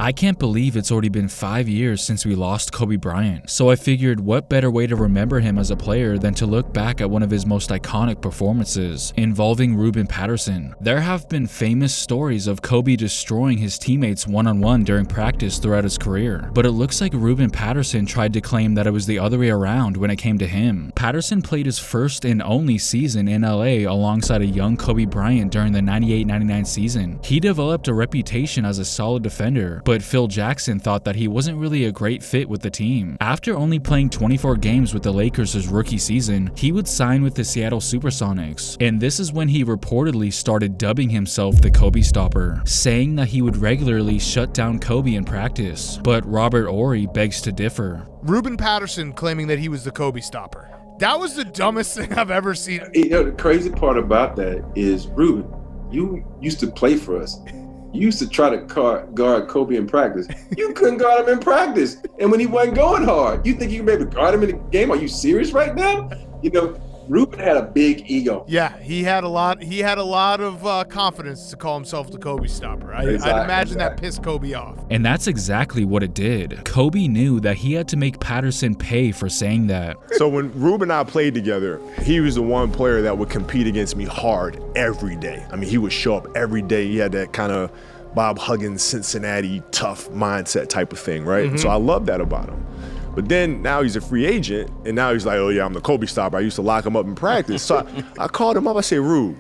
I can't believe it's already been 5 years since we lost Kobe Bryant, so I figured what better way to remember him as a player than to look back at one of his most iconic performances, involving Ruben Patterson. There have been famous stories of Kobe destroying his teammates one-on-one during practice throughout his career, but it looks like Ruben Patterson tried to claim that it was the other way around when it came to him. Patterson played his first and only season in LA alongside a young Kobe Bryant during the 98-99 season. He developed a reputation as a solid defender, but Phil Jackson thought that he wasn't really a great fit with the team. After only playing 24 games with the Lakers his rookie season, he would sign with the Seattle Supersonics, and this is when he reportedly started dubbing himself the Kobe Stopper, saying that he would regularly shut down Kobe in practice. But Robert Horry begs to differ. Ruben Patterson claiming that he was the Kobe Stopper. That was the dumbest thing I've ever seen. The crazy part about that is, Ruben, you used to play for us. You used to try to guard Kobe in practice. You couldn't guard him in practice. And when he wasn't going hard, you think you can be able to guard him in the game? Are you serious right now? Ruben had a big ego. Yeah, he had a lot of confidence to call himself the Kobe Stopper. I'd imagine that pissed Kobe off. And that's exactly what it did. Kobe knew that he had to make Patterson pay for saying that. So when Ruben and I played together, he was the one player that would compete against me hard every day. I mean, he would show up every day. He had that kind of Bob Huggins, Cincinnati, tough mindset type of thing, right? So I love that about him. But then now he's a free agent, and now he's like, oh yeah, I'm the Kobe Stopper. I used to lock him up in practice. So I called him up. I said, Rube,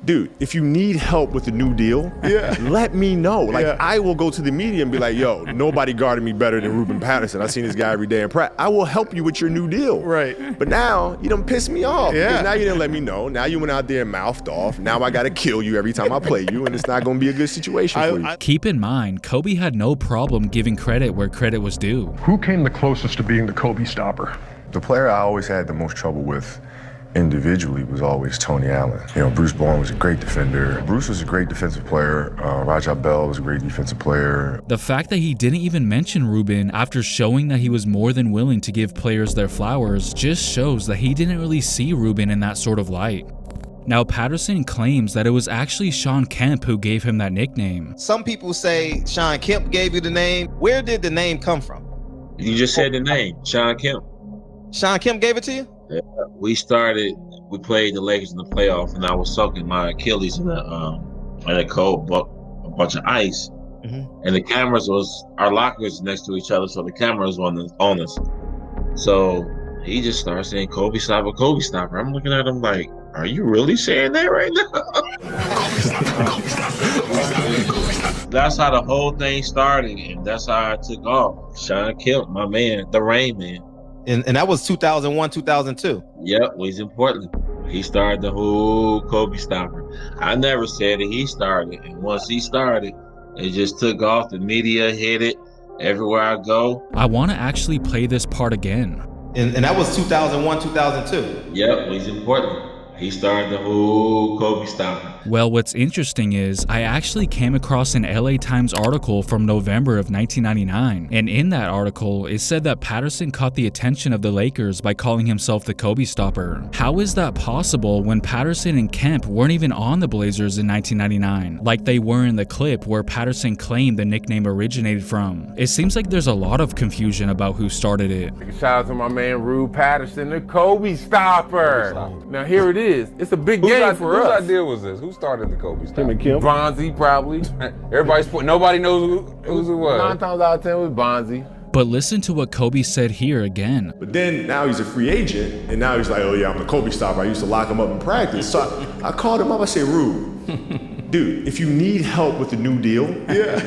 dude, if you need help with the new deal, let me know. I will go to the media and be like, yo, nobody guarded me better than Ruben Patterson. I've seen this guy every day in practice. I will help you with your new deal. Right. But now you done pissed me off. Because now you didn't let me know. Now you went out there and mouthed off. Now I got to kill you every time I play you, and it's not going to be a good situation for you. Keep in mind, Kobe had no problem giving credit where credit was due. Who came the closest to being the Kobe Stopper? The player I always had the most trouble with individually was always Tony Allen. Bruce Bowen was a great defender. Bruce was a great defensive player. Raja Bell was a great defensive player. The fact that he didn't even mention Ruben after showing that he was more than willing to give players their flowers just shows that he didn't really see Ruben in that sort of light. Now, Patterson claims that it was actually Shawn Kemp who gave him that nickname. Some people say Shawn Kemp gave you the name. Where did the name come from? You just said the name, Shawn Kemp. Shawn Kemp gave it to you? Yeah, we played the Lakers in the playoff, and I was soaking my Achilles in a cold bunch of ice. And the cameras our lockers next to each other, so the cameras on us. So he just started saying Kobe Stopper, Kobe Stopper. I'm looking at him like, are you really saying that right now? That's how the whole thing started, and that's how I took off. Shawn Kemp, my man, the Rain Man. And that was 2001, 2002. Yep, he's in Portland. He started the whole Kobe Stopper. I never said it, he started. And once he started, it just took off. The media hit it everywhere I go. I want to actually play this part again. And that was 2001, 2002. Yep, he's in Portland. He started the whole Kobe Stopper. Well, what's interesting is I actually came across an LA Times article from November of 1999, and in that article, it said that Patterson caught the attention of the Lakers by calling himself the Kobe Stopper. How is that possible when Patterson and Kemp weren't even on the Blazers in 1999, like they were in the clip where Patterson claimed the nickname originated from? It seems like there's a lot of confusion about who started it. Shout out to my man Rube Patterson, the Kobe Stopper. Now here it is. It's a big game for us. Whose idea was this? Who started the Kobe Stopper? Him and Kemp. Bonzi, probably. Nobody knows whose it was. 9 times out of 10 was Bonzi. But listen to what Kobe said here again. But then now he's a free agent, and now he's like, oh yeah, I'm the Kobe Stopper. I used to lock him up in practice. So I called him up. I said, Rube, dude, if you need help with the new deal,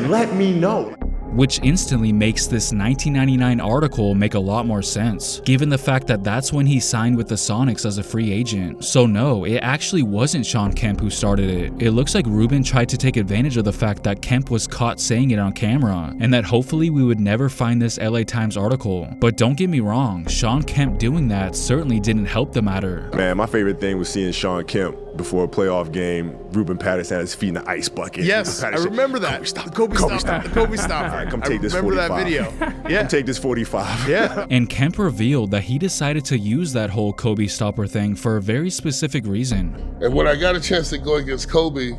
let me know. Which instantly makes this 1999 article make a lot more sense, given the fact that that's when he signed with the Sonics as a free agent. So no, it actually wasn't Shawn Kemp who started it. It looks like Ruben tried to take advantage of the fact that Kemp was caught saying it on camera, and that hopefully we would never find this LA Times article. But don't get me wrong, Shawn Kemp doing that certainly didn't help the matter. Man, my favorite thing was seeing Shawn Kemp before a playoff game. Ruben Patterson had his feet in the ice bucket. Yes, I remember that. Kobe Stopper. Kobe Stopper. Come take this 45. I remember that video. Come take this 45. Yeah. And Kemp revealed that he decided to use that whole Kobe Stopper thing for a very specific reason. And when I got a chance to go against Kobe,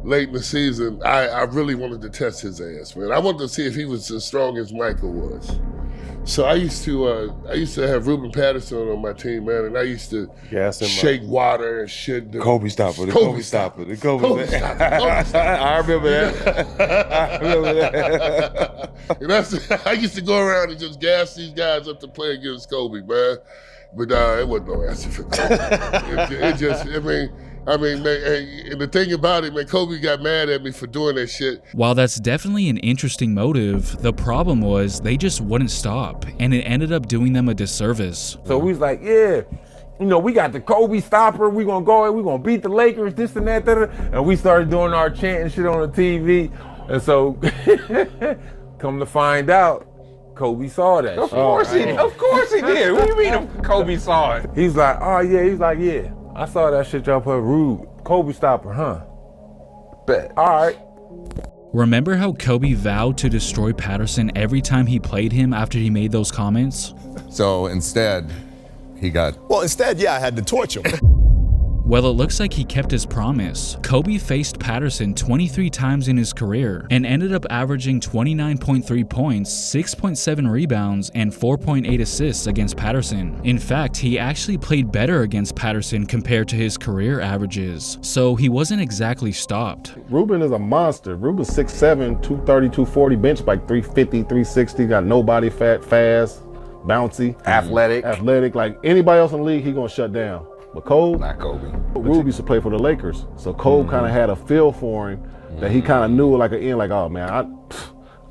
late in the season, I really wanted to test his ass, man. I wanted to see if he was as strong as Michael was. So I used to have Ruben Patterson on my team, man, and I used to shake water and shit. Kobe stopper, the Kobe stopper, the Kobe stopper. I remember that. And I used to go around and just gas these guys up to play against Kobe, man. But it wasn't no answer for Kobe. it just, I mean, man, and the thing about it, man, Kobe got mad at me for doing that shit. While that's definitely an interesting motive, the problem was they just wouldn't stop, and it ended up doing them a disservice. So we was like, yeah, you know, we got the Kobe stopper, we gonna go in, we gonna beat the Lakers, this and that, and we started doing our chanting shit on the TV. And so, come to find out, Kobe saw that Of shit. course he did. Of course he did. What do you mean Kobe saw it? He's like, oh yeah, yeah. I saw that shit y'all put Rube, Kobe stopper, huh? Bet. All right. Remember how Kobe vowed to destroy Patterson every time he played him after he made those comments? So instead, yeah, I had to torch him. Well, it looks like he kept his promise. Kobe faced Patterson 23 times in his career and ended up averaging 29.3 points, 6.7 rebounds, and 4.8 assists against Patterson. In fact, he actually played better against Patterson compared to his career averages, so he wasn't exactly stopped. Ruben is a monster. Ruben's 6'7", 230, 240, bench like 350, 360, got no body fat, fast, bouncy, athletic. Like anybody else in the league, he gonna shut down. But Kobe, not Kobe. Rube used to play for the Lakers, so Kobe kind of had a feel for him that he kind of knew like an end, like, oh man,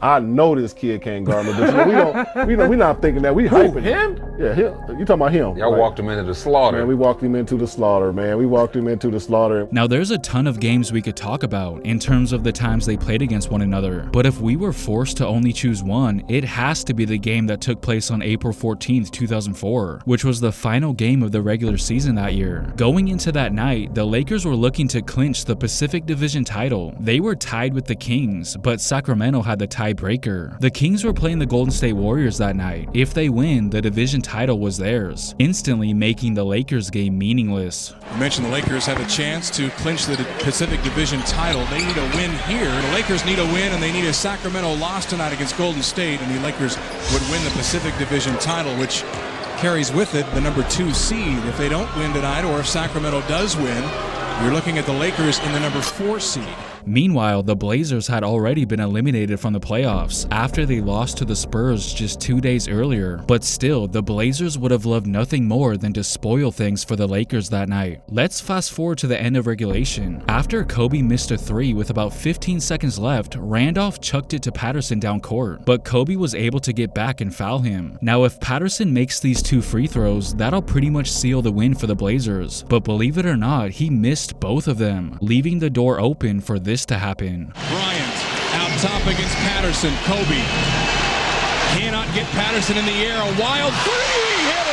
I know this kid can't guard me. We're not thinking that. We hyping him. Yeah, him. You talking about him? Y'all walked him into the slaughter. Man, we walked him into the slaughter, man. We walked him into the slaughter. Now, there's a ton of games we could talk about in terms of the times they played against one another, but if we were forced to only choose one, it has to be the game that took place on April 14th, 2004, which was the final game of the regular season that year. Going into that night, the Lakers were looking to clinch the Pacific Division title. They were tied with the Kings, but Sacramento had the tiebreaker. The Kings were playing the Golden State Warriors that night. If they win, the division title was theirs, instantly making the Lakers game meaningless. You mentioned the Lakers have a chance to clinch the Pacific Division title. They need a win here. The Lakers need a win, and they need a Sacramento loss tonight against Golden State, and the Lakers would win the Pacific Division title, which carries with it the number 2 seed. If they don't win tonight, or if Sacramento does win, you're looking at the Lakers in the number 4 seed. Meanwhile, the Blazers had already been eliminated from the playoffs after they lost to the Spurs just 2 days earlier, but still, the Blazers would have loved nothing more than to spoil things for the Lakers that night. Let's fast forward to the end of regulation. After Kobe missed a 3 with about 15 seconds left, Randolph chucked it to Patterson down court, but Kobe was able to get back and foul him. Now, if Patterson makes these 2 free throws, that'll pretty much seal the win for the Blazers, but believe it or not, he missed both of them, leaving the door open for this to happen. Bryant out top against Patterson. Kobe cannot get Patterson in the air. A wild 3, hit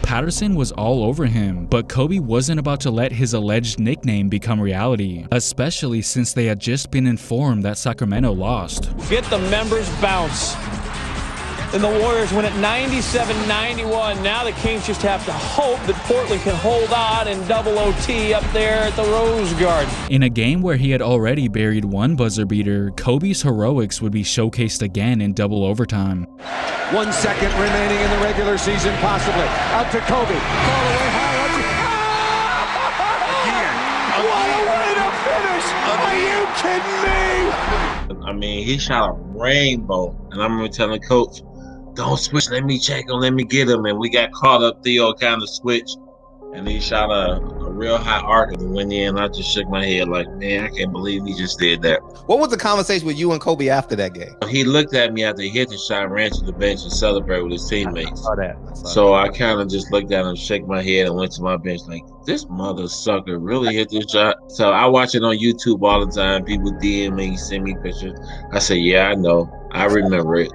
it! Patterson was all over him, but Kobe wasn't about to let his alleged nickname become reality, especially since they had just been informed that Sacramento lost. Get the members bounce. And the Warriors win at 97-91. Now the Kings just have to hope that Portland can hold on in double OT up there at the Rose Garden. In a game where he had already buried one buzzer beater, Kobe's heroics would be showcased again in double overtime. 1 second remaining in the regular season, possibly. Out to Kobe. Call away high. What a way to finish! Are you kidding me? I mean, he shot a rainbow, and I remember telling Coach, don't switch, let me check him, let me get him. And we got caught up. Theo kind of switched, and he shot a real high arc and went in. I just shook my head like, man, I can't believe he just did that. What was the conversation with you and Kobe after that game? He looked at me after he hit the shot, ran to the bench and celebrated with his teammates. I saw I kind of just looked at him, shook my head, and went to my bench like, this mother sucker really hit this shot. So I watch it on YouTube all the time. People DM me, send me pictures. I say, yeah, I know. I remember it.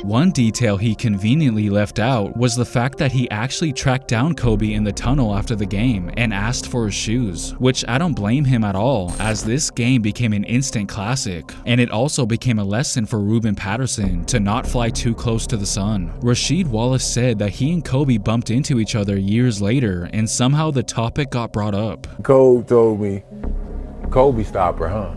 One detail he conveniently left out was the fact that he actually tracked down Kobe in the tunnel after the game and asked for his shoes, which I don't blame him at all, as this game became an instant classic, and it also became a lesson for Ruben Patterson to not fly too close to the sun. Rasheed Wallace said that he and Kobe bumped into each other years later, and somehow the topic got brought up. Kobe told me, Kobe stopper, huh?